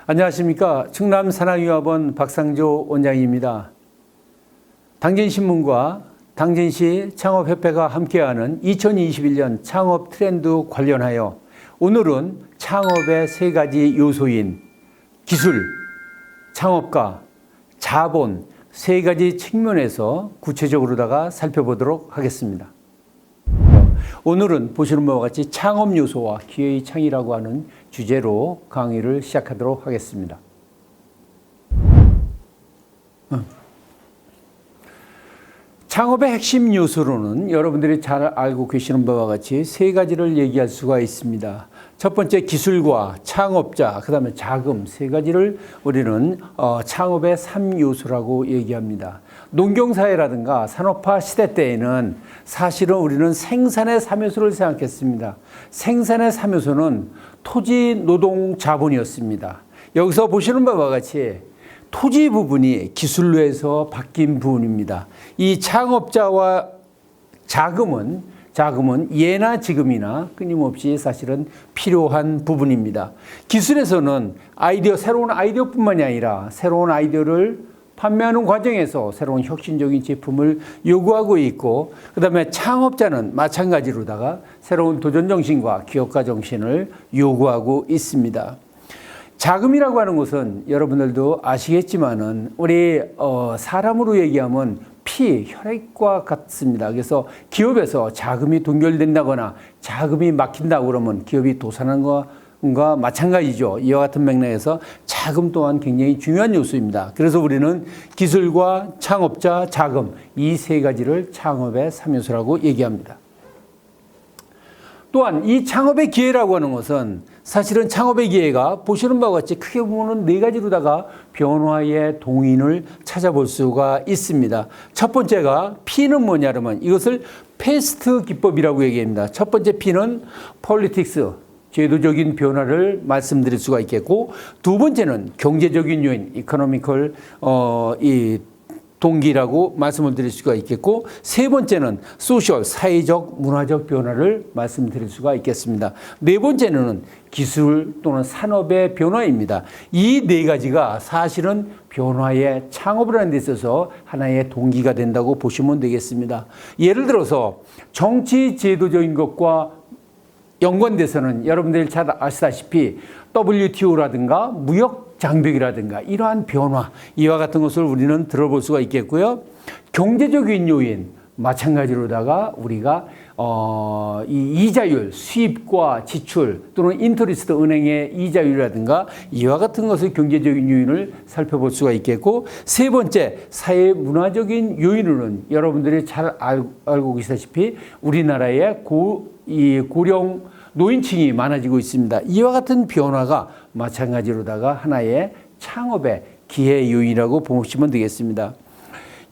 안녕하십니까. 충남산학유학원 박상조 원장입니다. 당진신문과 당진시 창업협회가 함께하는 2021년 창업 트렌드 관련하여 오늘은 창업의 세 가지 요소인 기술, 창업가, 자본 세 가지 측면에서 구체적으로다가 살펴보도록 하겠습니다. 오늘은 보시는 바와 같이 창업 요소와 기회의 창이라고 하는 주제로 강의를 시작하도록 하겠습니다. 창업의 핵심 요소로는 여러분들이 잘 알고 계시는 바와 같이 세 가지를 얘기할 수가 있습니다. 첫 번째 기술과 창업자, 그 다음에 자금 세 가지를 우리는 창업의 3요소라고 얘기합니다. 농경사회라든가 산업화 시대 때에는 사실은 우리는 생산의 3요소를 생각했습니다. 생산의 3요소는 토지, 노동, 자본이었습니다. 여기서 보시는 바와 같이 토지 부분이 기술로 해서 바뀐 부분입니다. 이 창업자와 자금은 예나 지금이나 끊임없이 사실은 필요한 부분입니다. 기술에서는 새로운 아이디어뿐만이 아니라 새로운 아이디어를 판매하는 과정에서 새로운 혁신적인 제품을 요구하고 있고, 그 다음에 창업자는 마찬가지로다가 새로운 도전 정신과 기업가 정신을 요구하고 있습니다. 자금이라고 하는 것은 여러분들도 아시겠지만은 우리 사람으로 얘기하면 피, 혈액과 같습니다. 그래서 기업에서 자금이 동결된다거나 자금이 막힌다고 그러면 기업이 도산하는 것과 마찬가지죠. 이와 같은 맥락에서 자금 또한 굉장히 중요한 요소입니다. 그래서 우리는 기술과 창업자, 자금 이 세 가지를 창업의 3요소라고 얘기합니다. 또한 이 창업의 기회라고 하는 것은 사실은 창업의 기회가 보시는 바와 같이 크게 보면 네 가지로다가 변화의 동인을 찾아볼 수가 있습니다. 첫 번째가 P는 뭐냐 그러면 이것을 패스트 기법이라고 얘기합니다. 첫 번째 P는 폴리틱스, 제도적인 변화를 말씀드릴 수가 있겠고, 두 번째는 경제적인 요인, 이코노미컬 동기라고 말씀을 드릴 수가 있겠고, 세 번째는 소셜, 사회적, 문화적 변화를 말씀드릴 수가 있겠습니다. 네 번째는 기술 또는 산업의 변화입니다. 이 네 가지가 사실은 변화의 창업을 하는 데 있어서 하나의 동기가 된다고 보시면 되겠습니다. 예를 들어서 정치 제도적인 것과 연관돼서는 여러분들이 잘 아시다시피 WTO라든가 무역 장벽이라든가 이러한 변화, 이와 같은 것을 우리는 들어볼 수가 있겠고요. 경제적인 요인, 마찬가지로다가 우리가 이 이자율, 수입과 지출 또는 인터리스트 은행의 이자율이라든가 이와 같은 것을 경제적인 요인을 살펴볼 수가 있겠고, 세 번째 사회 문화적인 요인으로는 여러분들이 잘 알고 계시다시피 우리나라의 고령 노인층이 많아지고 있습니다. 이와 같은 변화가 마찬가지로다가 하나의 창업의 기회 요인이라고 보시면 되겠습니다.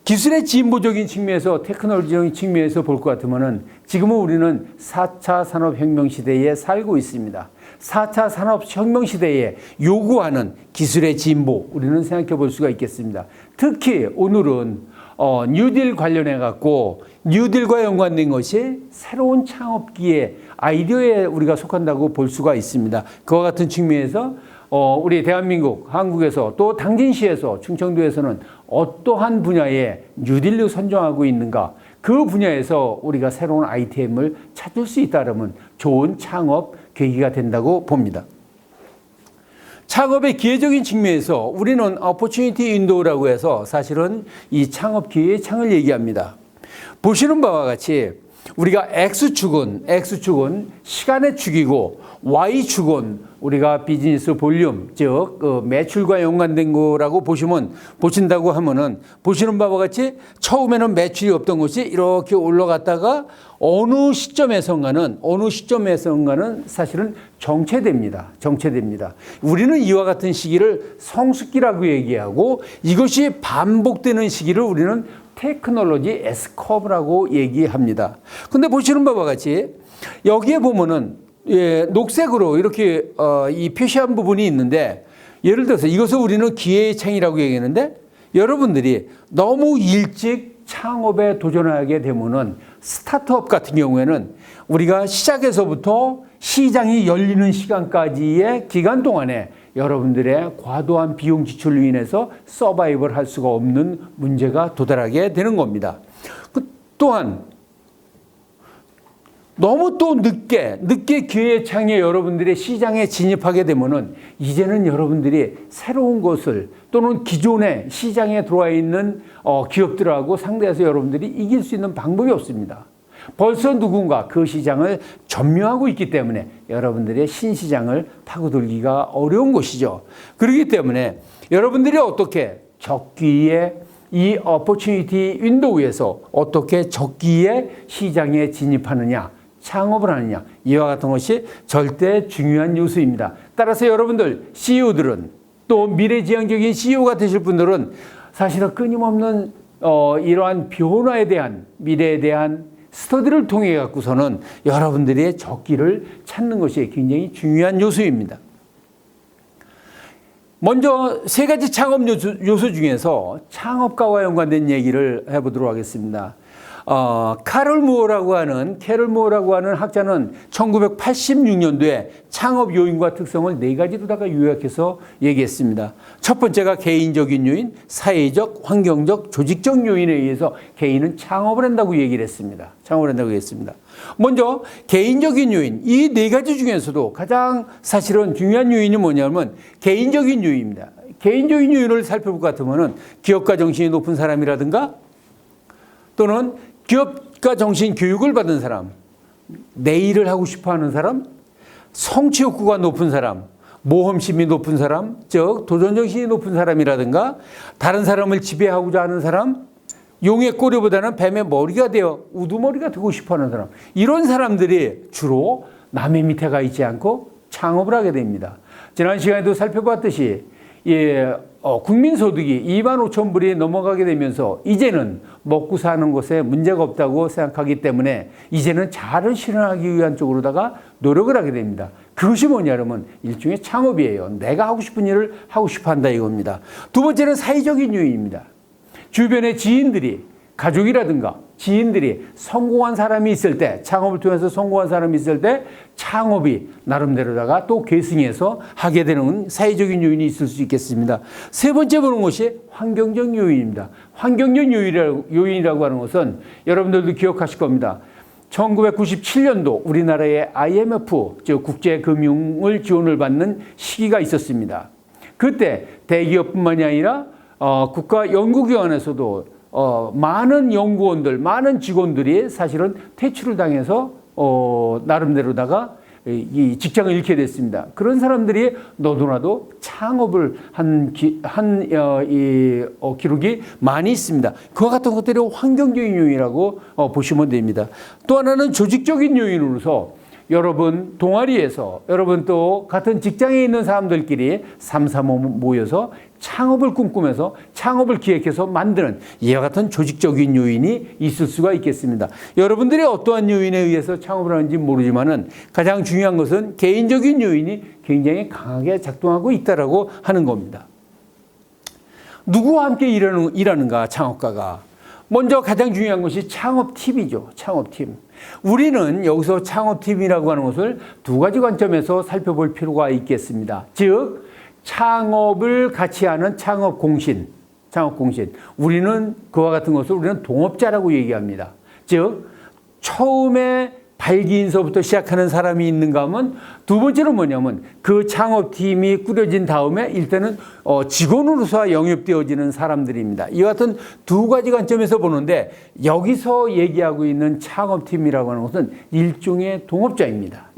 기술의 진보적인 측면에서 테크놀로지적인 측면에서 볼 것 같으면은 지금은 우리는 4차 산업혁명 시대에 살고 있습니다. 4차 산업혁명 시대에 요구하는 기술의 진보 우리는 생각해 볼 수가 있겠습니다. 특히 오늘은 뉴딜 관련해 갖고 뉴딜과 연관된 것이 새로운 창업 기회 아이디어에 우리가 속한다고 볼 수가 있습니다. 그와 같은 측면에서 우리 대한민국, 한국에서 또 당진시에서 충청도에서는 어떠한 분야에 뉴딜로 선정하고 있는가, 그 분야에서 우리가 새로운 아이템을 찾을 수 있다면 좋은 창업 계기가 된다고 봅니다. 창업의 기회적인 측면에서 우리는 opportunity window라고 해서 사실은 이 창업 기회의 창을 얘기합니다. 보시는 바와 같이 우리가 X축은 시간의 축이고 Y축은 우리가 비즈니스 볼륨, 즉 매출과 연관된 거라고 보신다고 하면은 보시는 바와 같이 처음에는 매출이 없던 것이 이렇게 올라갔다가 어느 시점에선가는 사실은 정체됩니다. 우리는 이와 같은 시기를 성숙기라고 얘기하고, 이것이 반복되는 시기를 우리는 테크놀로지 S커브라고 얘기합니다. 근데 보시는 바와 같이 여기에 보면은 녹색으로 이렇게 이 표시한 부분이 있는데, 예를 들어서 이것을 우리는 기회의 창이라고 얘기하는데, 여러분들이 너무 일찍 창업에 도전하게 되면은 스타트업 같은 경우에는 우리가 시작에서부터 시장이 열리는 시간까지의 기간 동안에 여러분들의 과도한 비용 지출로 인해서 서바이벌 할 수가 없는 문제가 도달하게 되는 겁니다. 또한 너무 또 늦게 기회의 창에 여러분들의 시장에 진입하게 되면은 이제는 여러분들이 새로운 것을 또는 기존의 시장에 들어와 있는 기업들하고 상대해서 여러분들이 이길 수 있는 방법이 없습니다. 벌써 누군가 그 시장을 점유하고 있기 때문에 여러분들의 신시장을 파고들기가 어려운 것이죠. 그렇기 때문에 여러분들이 어떻게 적기에 이 opportunity 윈도우에서 어떻게 적기에 시장에 진입하느냐, 창업을 하느냐, 이와 같은 것이 절대 중요한 요소입니다. 따라서 여러분들 CEO들은 또 미래지향적인 CEO가 되실 분들은 사실은 끊임없는 이러한 변화에 대한 미래에 대한 스터디를 통해 갖고서는 여러분들의 적기를 찾는 것이 굉장히 중요한 요소입니다. 먼저 세 가지 창업 요소 중에서 창업가와 연관된 얘기를 해보도록 하겠습니다. 캐럴 무어라고 하는 학자는 1986년도에 창업 요인과 특성을 네 가지로다가 요약해서 얘기했습니다. 첫 번째가 개인적인 요인, 사회적, 환경적, 조직적 요인에 의해서 개인은 창업을 한다고 얘기를 했습니다. 먼저 개인적인 요인, 이 네 가지 중에서도 가장 사실은 중요한 요인이 뭐냐면 개인적인 요인입니다. 개인적인 요인을 살펴볼 것 같으면 기업가 정신이 높은 사람이라든가 또는 기업가 정신 교육을 받은 사람, 내 일을 하고 싶어 하는 사람, 성취 욕구가 높은 사람, 모험심이 높은 사람, 즉 도전정신이 높은 사람이라든가 다른 사람을 지배하고자 하는 사람, 용의 꼬리보다는 뱀의 머리가 되어 우두머리가 되고 싶어 하는 사람, 이런 사람들이 주로 남의 밑에 가 있지 않고 창업을 하게 됩니다. 지난 시간에도 살펴봤듯이 국민소득이 2만 5천 불이 넘어가게 되면서 이제는 먹고 사는 것에 문제가 없다고 생각하기 때문에 이제는 자아를 실현하기 위한 쪽으로다가 노력을 하게 됩니다. 그것이 뭐냐면 일종의 창업이에요. 내가 하고 싶은 일을 하고 싶어 한다 이겁니다. 두 번째는 사회적인 요인입니다. 주변의 지인들이, 가족이라든가 지인들이 성공한 사람이 있을 때, 창업을 통해서 성공한 사람이 있을 때 창업이 나름대로다가 또 계승해서 하게 되는 사회적인 요인이 있을 수 있겠습니다. 세 번째 보는 것이 환경적 요인입니다. 환경적 요인이라고 하는 것은 여러분들도 기억하실 겁니다. 1997년도 우리나라의 IMF, 즉 국제금융을 지원을 받는 시기가 있었습니다. 그때 대기업뿐만이 아니라 국가연구기관에서도 많은 연구원들, 많은 직원들이 사실은 퇴출을 당해서 나름대로다가 이 직장을 잃게 됐습니다. 그런 사람들이 너도나도 창업을 한 기록이 많이 있습니다. 그와 같은 것들이 환경적인 요인이라고 보시면 됩니다. 또 하나는 조직적인 요인으로서 여러분 동아리에서 여러분 또 같은 직장에 있는 사람들끼리 삼삼오오 모여서 창업을 꿈꾸면서 창업을 기획해서 만드는 이와 같은 조직적인 요인이 있을 수가 있겠습니다. 여러분들이 어떠한 요인에 의해서 창업을 하는지 모르지만은 가장 중요한 것은 개인적인 요인이 굉장히 강하게 작동하고 있다라고 하는 겁니다. 누구와 함께 일하는가 창업가가? 먼저 가장 중요한 것이 창업팀이죠. 창업팀. 우리는 여기서 창업팀이라고 하는 것을 두 가지 관점에서 살펴볼 필요가 있겠습니다. 즉 창업을 같이 하는 창업공신. 우리는 그와 같은 것을 우리는 동업자라고 얘기합니다. 즉 처음에 발기인서부터 시작하는 사람이 있는가 하면 두 번째로 뭐냐면 그 창업팀이 꾸려진 다음에 일단은 직원으로서 영입되어지는 사람들입니다. 이와 같은 두 가지 관점에서 보는데 여기서 얘기하고 있는 창업팀이라고 하는 것은 일종의 동업자입니다.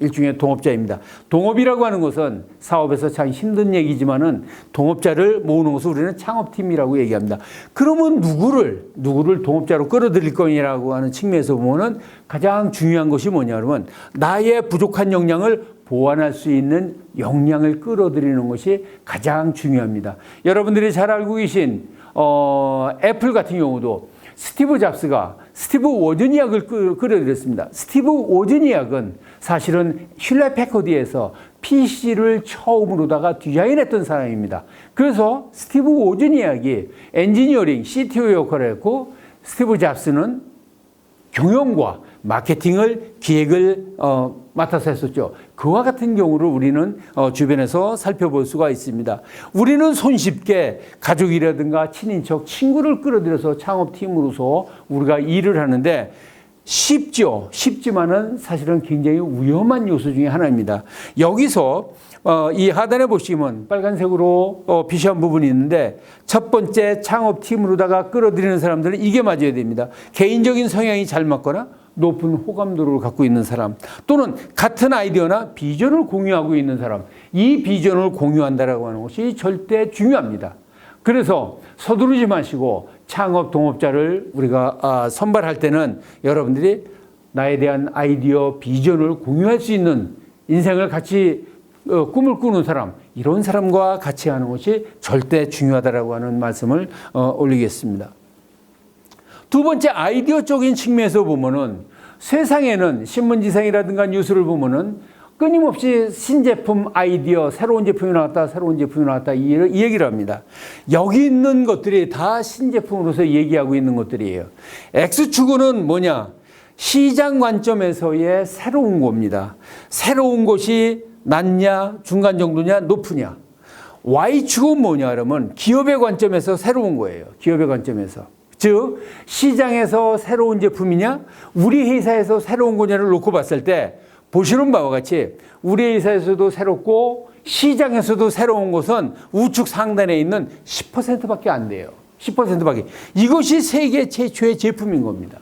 동업이라고 하는 것은 사업에서 참 힘든 얘기지만은 동업자를 모으는 것을 우리는 창업팀이라고 얘기합니다. 그러면 누구를 동업자로 끌어들일 거냐라고 하는 측면에서 보면은 가장 중요한 것이 뭐냐면 나의 부족한 역량을 보완할 수 있는 역량을 끌어들이는 것이 가장 중요합니다. 여러분들이 잘 알고 계신 애플 같은 경우도 스티브 잡스가 스티브 워즈니악을 끌어들였습니다. 스티브 워즈니악은 사실은 슐렛 패커드에서 PC를 처음으로다가 디자인했던 사람입니다. 그래서 스티브 워즈니악이 엔지니어링 CTO 역할을 했고 스티브 잡스는 경영과 마케팅을 기획을 맡아서 했었죠. 그와 같은 경우를 우리는 주변에서 살펴볼 수가 있습니다. 우리는 손쉽게 가족이라든가 친인척, 친구를 끌어들여서 창업팀으로서 우리가 일을 하는데 쉽죠. 쉽지만은 사실은 굉장히 위험한 요소 중에 하나입니다. 여기서 이 하단에 보시면 빨간색으로 표시한 부분이 있는데 첫 번째 창업팀으로다가 끌어들이는 사람들은 이게 맞아야 됩니다. 개인적인 성향이 잘 맞거나 높은 호감도를 갖고 있는 사람, 또는 같은 아이디어나 비전을 공유하고 있는 사람, 이 비전을 공유한다라고 하는 것이 절대 중요합니다. 그래서 서두르지 마시고 창업 동업자를 우리가 선발할 때는 여러분들이 나에 대한 아이디어, 비전을 공유할 수 있는, 인생을 같이 꿈을 꾸는 사람, 이런 사람과 같이 하는 것이 절대 중요하다라고 하는 말씀을 올리겠습니다. 두 번째, 아이디어적인 측면에서 보면은 세상에는 신문지상이라든가 뉴스를 보면은 끊임없이 신제품 아이디어, 새로운 제품이 나왔다, 새로운 제품이 나왔다, 이 얘기를 합니다. 여기 있는 것들이 다 신제품으로서 얘기하고 있는 것들이에요. X축은 뭐냐? 시장 관점에서의 새로운 겁니다. 새로운 것이 낮냐, 중간 정도냐, 높으냐. Y축은 뭐냐 그러면 기업의 관점에서 새로운 거예요. 기업의 관점에서. 즉 시장에서 새로운 제품이냐, 우리 회사에서 새로운 거냐를 놓고 봤을 때 보시는 바와 같이 우리 회사에서도 새롭고 시장에서도 새로운 것은 우측 상단에 있는 10%밖에 안 돼요. 10%밖에. 이것이 세계 최초의 제품인 겁니다.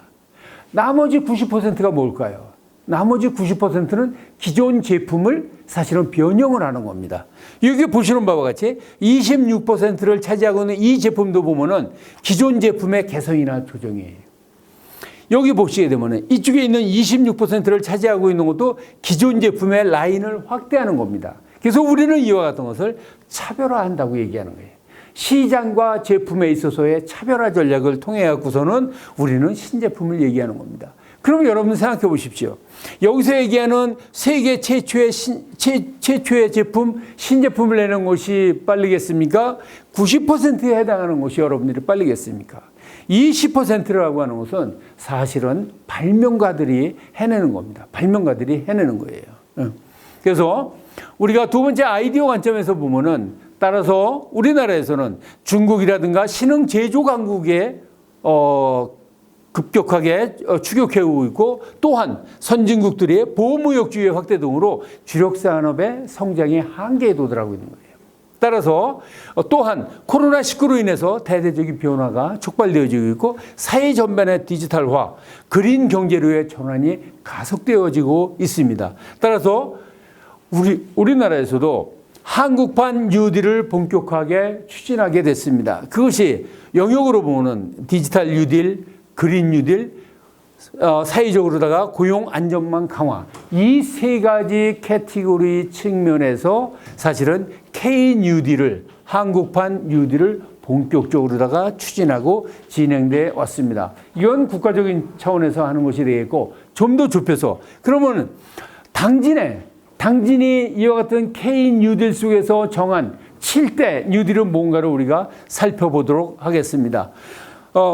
나머지 90%가 뭘까요? 나머지 90%는 기존 제품을 사실은 변형을 하는 겁니다. 여기 보시는 바와 같이 26%를 차지하고 있는 이 제품도 보면은 기존 제품의 개선이나 조정이에요. 여기 보시게 되면 이쪽에 있는 26%를 차지하고 있는 것도 기존 제품의 라인을 확대하는 겁니다. 그래서 우리는 이와 같은 것을 차별화한다고 얘기하는 거예요. 시장과 제품에 있어서의 차별화 전략을 통해 갖고서는 우리는 신제품을 얘기하는 겁니다. 그럼 여러분 생각해 보십시오. 여기서 얘기하는 세계 최초의 최초의 제품, 신제품을 내는 것이 빠르겠습니까? 90%에 해당하는 것이 여러분들이 빠르겠습니까? 이 10%라고 하는 것은 사실은 발명가들이 해내는 겁니다. 발명가들이 해내는 거예요. 그래서 우리가 두 번째 아이디어 관점에서 보면은, 따라서 우리나라에서는 중국이라든가 신흥 제조 강국에 급격하게 추격해오고 있고, 또한 선진국들이 보호무역주의 확대 등으로 주력 산업의 성장이 한계에 도달하고 있는 거예요. 따라서 또한 코로나19로 인해서 대대적인 변화가 촉발되어지고 있고, 사회 전반의 디지털화, 그린 경제로의 전환이 가속되어지고 있습니다. 따라서 우리나라에서도 한국판 뉴딜을 본격화하게 추진하게 됐습니다. 그것이 영역으로 보면 디지털 뉴딜, 그린 뉴딜, 사회적으로다가 고용 안전망 강화, 이 세 가지 캐티고리 측면에서 사실은 K 뉴딜을, 한국판 뉴딜을 본격적으로다가 추진하고 진행돼 왔습니다. 이건 국가적인 차원에서 하는 것이 되겠고, 좀 더 좁혀서 그러면 당진이 이와 같은 K 뉴딜 속에서 정한 7대 뉴딜은 뭔가를 우리가 살펴보도록 하겠습니다.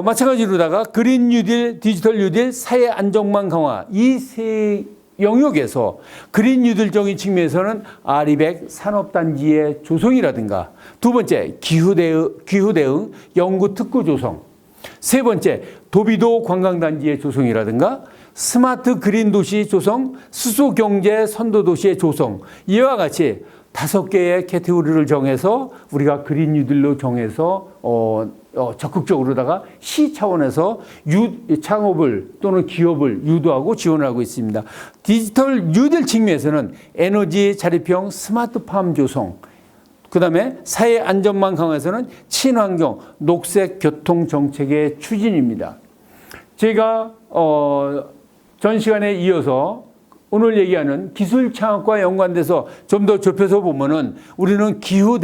마찬가지로다가 그린 뉴딜, 디지털 뉴딜, 사회 안정망 강화, 이 세 영역에서 그린 뉴딜적인 측면에서는 아리백 산업단지의 조성이라든가, 두 번째 기후 대응 연구 특구 조성, 세 번째 도비도 관광단지의 조성이라든가, 스마트 그린 도시 조성, 수소 경제 선도 도시의 조성, 이와 같이 5개의 캐테고리를 정해서 우리가 그린 뉴딜로 정해서 적극적으로다가 시 차원에서 창업을 또는 기업을 유도하고 지원하고 있습니다. 디지털 뉴딜 측면에서는 에너지 자립형 스마트팜 조성, 그 다음에 사회 안전망 강화에서는 친환경 녹색 교통 정책의 추진입니다. 제가 전 시간에 이어서 오늘 얘기하는 기술 창업과 연관돼서 좀 더 좁혀서 보면은, 우리는 기후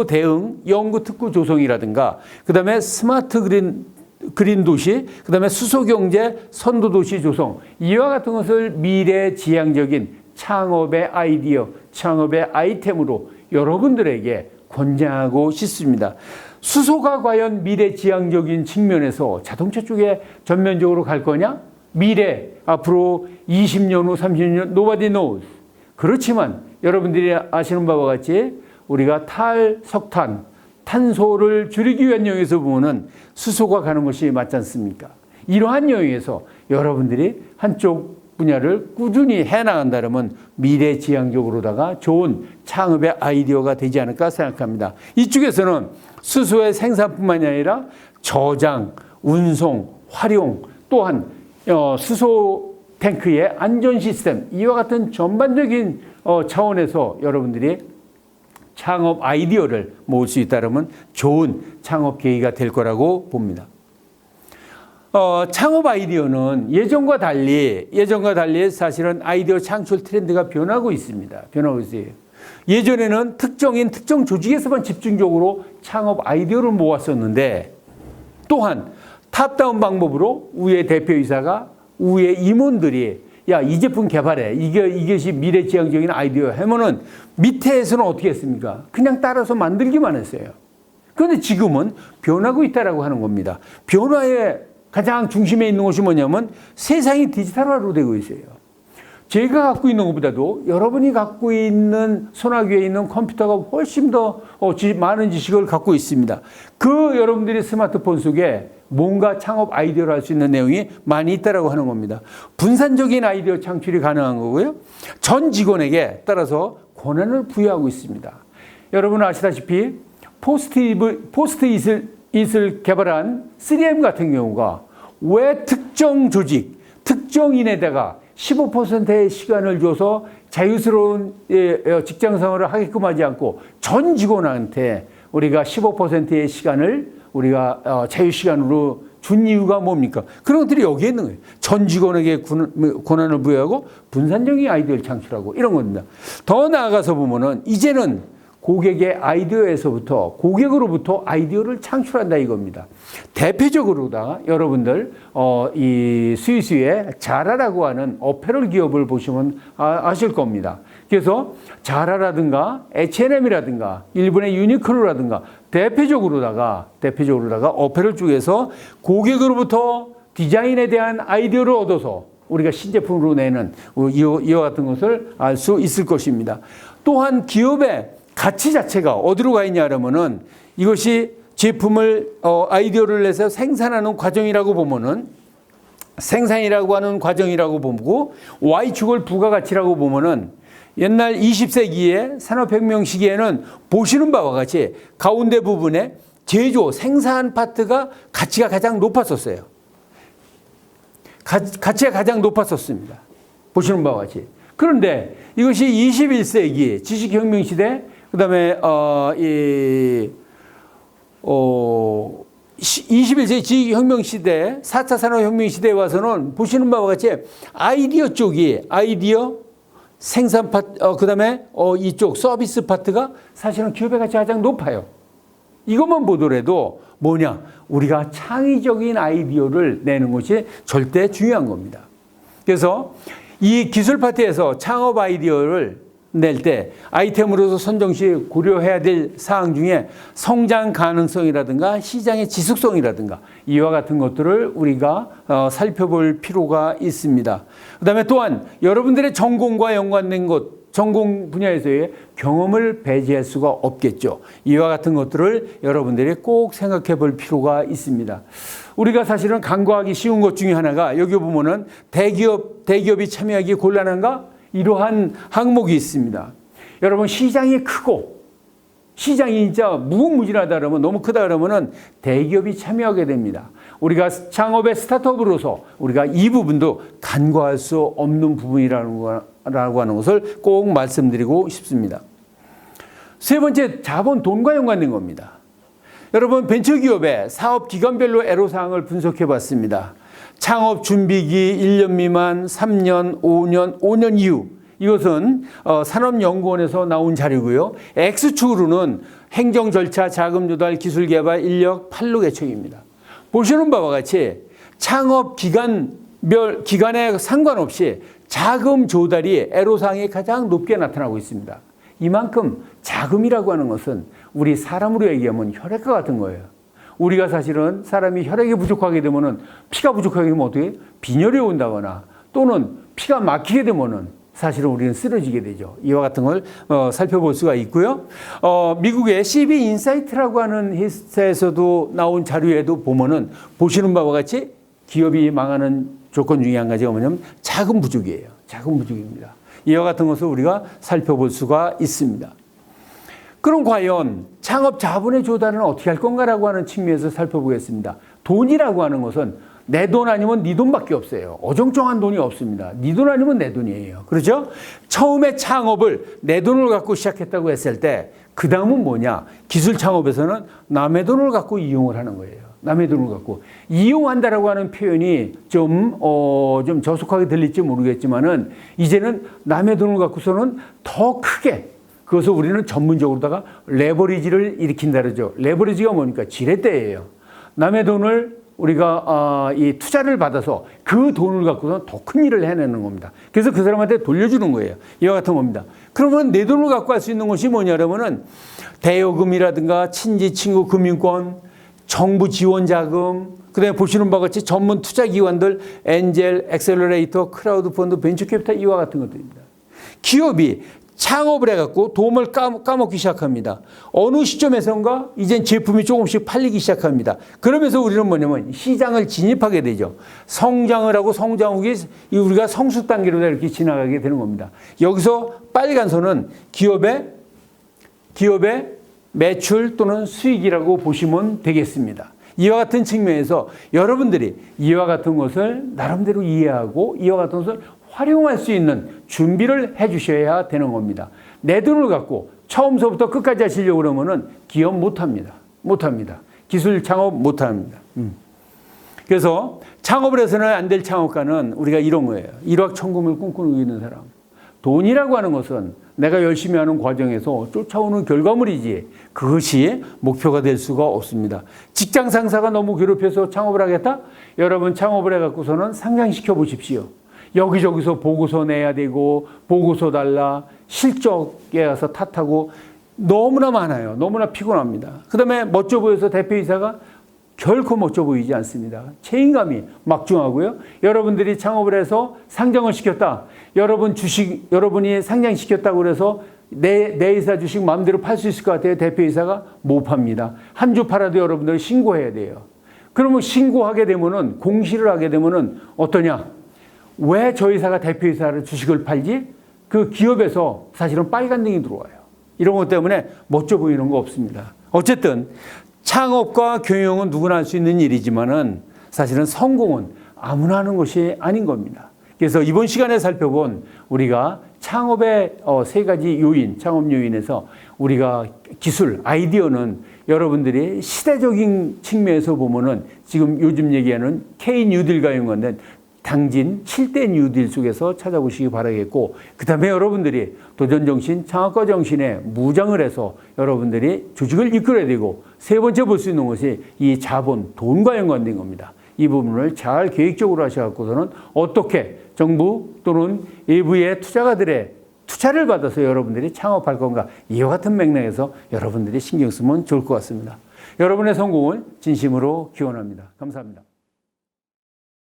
대응 연구 특구 조성이라든가, 그 다음에 스마트 그린 도시, 그 다음에 수소 경제 선도 도시 조성, 이와 같은 것을 미래지향적인 창업의 아이디어, 창업의 아이템으로 여러분들에게 권장하고 싶습니다. 수소가 과연 미래지향적인 측면에서 자동차 쪽에 전면적으로 갈 거냐? 미래, 앞으로 20년 후, 30년, nobody knows. 그렇지만 여러분들이 아시는 바와 같이 우리가 탈석탄, 탄소를 줄이기 위한 영역에서 보면 수소가 가는 것이 맞지 않습니까? 이러한 영역에서 여러분들이 한쪽 분야를 꾸준히 해나간다면 미래지향적으로다가 좋은 창업의 아이디어가 되지 않을까 생각합니다. 이쪽에서는 수소의 생산뿐만이 아니라 저장, 운송, 활용, 또한 수소 탱크의 안전 시스템, 이와 같은 전반적인 차원에서 여러분들이 창업 아이디어를 모을 수 있다면 좋은 창업 계기가 될 거라고 봅니다. 창업 아이디어는 예전과 달리 사실은 아이디어 창출 트렌드가 변하고 있습니다. 변하고 있어요. 예전에는 특정 조직에서만 집중적으로 창업 아이디어를 모았었는데, 또한 탑다운 방법으로 우회 대표이사가 우회 임원들이 야, 이 제품 개발해. 이것이 미래지향적인 아이디어 하면은 밑에서는 어떻게 했습니까? 그냥 따라서 만들기만 했어요. 그런데 지금은 변하고 있다라고 하는 겁니다. 변화의 가장 중심에 있는 것이 뭐냐면 세상이 디지털화로 되고 있어요. 제가 갖고 있는 것보다도 여러분이 갖고 있는 손아귀에 있는 컴퓨터가 훨씬 더 많은 지식을 갖고 있습니다. 그 여러분들의 스마트폰 속에 뭔가 창업 아이디어를 할 수 있는 내용이 많이 있다라고 하는 겁니다. 분산적인 아이디어 창출이 가능한 거고요. 전 직원에게 따라서 권한을 부여하고 있습니다. 여러분 아시다시피 포스트잇을 개발한 3M 같은 경우가 왜 특정 조직, 특정인에다가 15%의 시간을 줘서 자유스러운 직장 생활을 하게끔 하지 않고 전 직원한테 우리가 15%의 시간을 우리가 자유시간으로 준 이유가 뭡니까? 그런 것들이 여기에 있는 거예요. 전 직원에게 권한을 부여하고 분산적인 아이디어를 창출하고 이런 겁니다. 더 나아가서 보면은 이제는 고객으로부터 아이디어를 창출한다 이겁니다. 대표적으로다 여러분들 이 스위스의 자라라고 하는 어페럴 기업을 보시면 아실 겁니다. 그래서 자라라든가 H&M이라든가 일본의 유니클로라든가 대표적으로다가 어페럴 쪽에서 고객으로부터 디자인에 대한 아이디어를 얻어서 우리가 신제품으로 내는 이와 같은 것을 알 수 있을 것입니다. 또한 기업의 가치 자체가 어디로 가 있냐 하면은 이것이 제품을 아이디어를 내서 생산하는 과정이라고 보면은 생산이라고 하는 과정이라고 보고 Y축을 부가가치라고 보면은 옛날 20세기의 산업혁명 시기에는 보시는 바와 같이 가운데 부분에 제조, 생산 파트가 가치가 가장 높았었어요. 가치가 가장 높았었습니다. 보시는 바와 같이. 그런데 이것이 21세기 지식혁명 시대, 그 다음에 21세기 지식혁명 시대, 4차 산업혁명 시대에 와서는 보시는 바와 같이 아이디어 쪽이 생산 파트, 그 다음에 이쪽 서비스 파트가 사실은 기업의 가치가 가장 높아요. 이것만 보더라도 우리가 창의적인 아이디어를 내는 것이 절대 중요한 겁니다. 그래서 이 기술 파트에서 창업 아이디어를 낼 때 아이템으로서 선정 시 고려해야 될 사항 중에 성장 가능성이라든가 시장의 지속성이라든가 이와 같은 것들을 우리가 살펴볼 필요가 있습니다. 그다음에 또한 여러분들의 전공과 연관된 전공 분야에서의 경험을 배제할 수가 없겠죠. 이와 같은 것들을 여러분들이 꼭 생각해 볼 필요가 있습니다. 우리가 사실은 간과하기 쉬운 것 중에 하나가 여기 보면은 대기업이 참여하기 곤란한가? 이러한 항목이 있습니다. 여러분 시장이 크고 시장이 진짜 무궁무진하다 그러면 너무 크다 그러면은 대기업이 참여하게 됩니다. 우리가 창업의 스타트업으로서 우리가 이 부분도 간과할 수 없는 부분이라고 하는 것을 꼭 말씀드리고 싶습니다. 세 번째, 자본 돈과 연관된 겁니다. 여러분 벤처기업의 사업 기간별로 애로사항을 분석해 봤습니다. 창업 준비기 1년 미만, 3년, 5년, 5년 이후. 이것은 산업연구원에서 나온 자료고요. X축으로는 행정 절차, 자금 조달, 기술 개발, 인력, 판로 개척입니다. 보시는 바와 같이 창업 기간에 상관없이 자금 조달이 애로사항이 가장 높게 나타나고 있습니다. 이만큼 자금이라고 하는 것은 우리 사람으로 얘기하면 혈액과 같은 거예요. 우리가 사실은 사람이 혈액이 부족하게 되면은 피가 부족하게 되면 어떻게 빈혈이 온다거나 또는 피가 막히게 되면은 사실은 우리는 쓰러지게 되죠. 이와 같은 걸 살펴볼 수가 있고요. 미국의 CB 인사이트라고 하는 회사에서도 나온 자료에도 보면은 보시는 바와 같이 기업이 망하는 조건 중에 한 가지가 뭐냐면 자금 부족이에요. 자금 부족입니다. 이와 같은 것을 우리가 살펴볼 수가 있습니다. 그럼 과연 창업 자본의 조달은 어떻게 할 건가라고 하는 측면에서 살펴보겠습니다. 돈이라고 하는 것은 내 돈 아니면 네 돈밖에 없어요. 어정쩡한 돈이 없습니다. 네 돈 아니면 내 돈이에요. 그렇죠? 처음에 창업을 내 돈을 갖고 시작했다고 했을 때 그 다음은 뭐냐? 기술 창업에서는 남의 돈을 갖고 이용을 하는 거예요. 남의 돈을 갖고 이용한다라고 하는 표현이 좀 저속하게 들릴지 모르겠지만은 이제는 남의 돈을 갖고서는 더 크게 그것을 우리는 전문적으로다가 레버리지를 일으킨다 그러죠. 레버리지가 뭡니까? 지렛대예요. 남의 돈을 우리가 이 투자를 받아서 그 돈을 갖고서 더 큰 일을 해내는 겁니다. 그래서 그 사람한테 돌려주는 거예요. 이와 같은 겁니다. 그러면 내 돈을 갖고 할 수 있는 것이 뭐냐면은 대여금이라든가 친지 친구 금융권, 정부 지원 자금, 그다음에 보시는 바와 같이 전문 투자 기관들, 엔젤, 엑셀러레이터, 크라우드 펀드, 벤처 캐피탈 이와 같은 것들입니다. 기업이 창업을 해갖고 도움을 까먹기 시작합니다. 어느 시점에선가 이젠 제품이 조금씩 팔리기 시작합니다. 그러면서 우리는 뭐냐면 시장을 진입하게 되죠. 성장을 하고 성장 후에 우리가 성숙 단계로 이렇게 지나가게 되는 겁니다. 여기서 빨간 선은 기업의 매출 또는 수익이라고 보시면 되겠습니다. 이와 같은 측면에서 여러분들이 이와 같은 것을 나름대로 이해하고 이와 같은 것을 활용할 수 있는 준비를 해 주셔야 되는 겁니다. 내 돈을 갖고 처음서부터 끝까지 하시려고 그러면은 기업 못 합니다. 못 합니다. 기술 창업 못 합니다. 그래서 창업을 해서는 안 될 창업가는 우리가 이런 거예요. 일확천금을 꿈꾸고 있는 사람. 돈이라고 하는 것은 내가 열심히 하는 과정에서 쫓아오는 결과물이지 그것이 목표가 될 수가 없습니다. 직장 상사가 너무 괴롭혀서 창업을 하겠다? 여러분 창업을 해갖고서는 상장시켜 보십시오. 여기저기서 보고서 내야 되고 보고서 달라 실적에 가서 탓하고 너무나 많아요. 너무나 피곤합니다. 그 다음에 멋져 보여서 대표이사가 결코 멋져 보이지 않습니다. 책임감이 막중하고요. 여러분들이 창업을 해서 상장을 시켰다. 여러분이 상장시켰다고 그래서 내 회사 주식 마음대로 팔 수 있을 것 같아요. 대표이사가 못 팝니다. 한 주 팔아도 여러분들 신고해야 돼요. 그러면 신고하게 되면은 공시를 하게 되면은 어떠냐? 왜 저 회사가 대표이사를 주식을 팔지? 그 기업에서 사실은 빨간등이 들어와요. 이런 것 때문에 멋져 보이는 거 없습니다. 어쨌든 창업과 경영은 누구나 할 수 있는 일이지만은 사실은 성공은 아무나 하는 것이 아닌 겁니다. 그래서 이번 시간에 살펴본 우리가 창업의 세 가지 요인, 창업 요인에서 우리가 기술, 아이디어는 여러분들이 시대적인 측면에서 보면은 지금 요즘 얘기하는 K 뉴딜과 연관된 당진 7대 뉴딜 속에서 찾아보시기 바라겠고 그 다음에 여러분들이 도전정신, 창업가 정신에 무장을 해서 여러분들이 조직을 이끌어야 되고 세 번째 볼 수 있는 것이 이 자본, 돈과 연관된 겁니다. 이 부분을 잘 계획적으로 하셔갖고서는 어떻게 정부 또는 일부의 투자가들의 투자를 받아서 여러분들이 창업할 건가 이와 같은 맥락에서 여러분들이 신경 쓰면 좋을 것 같습니다. 여러분의 성공을 진심으로 기원합니다. 감사합니다.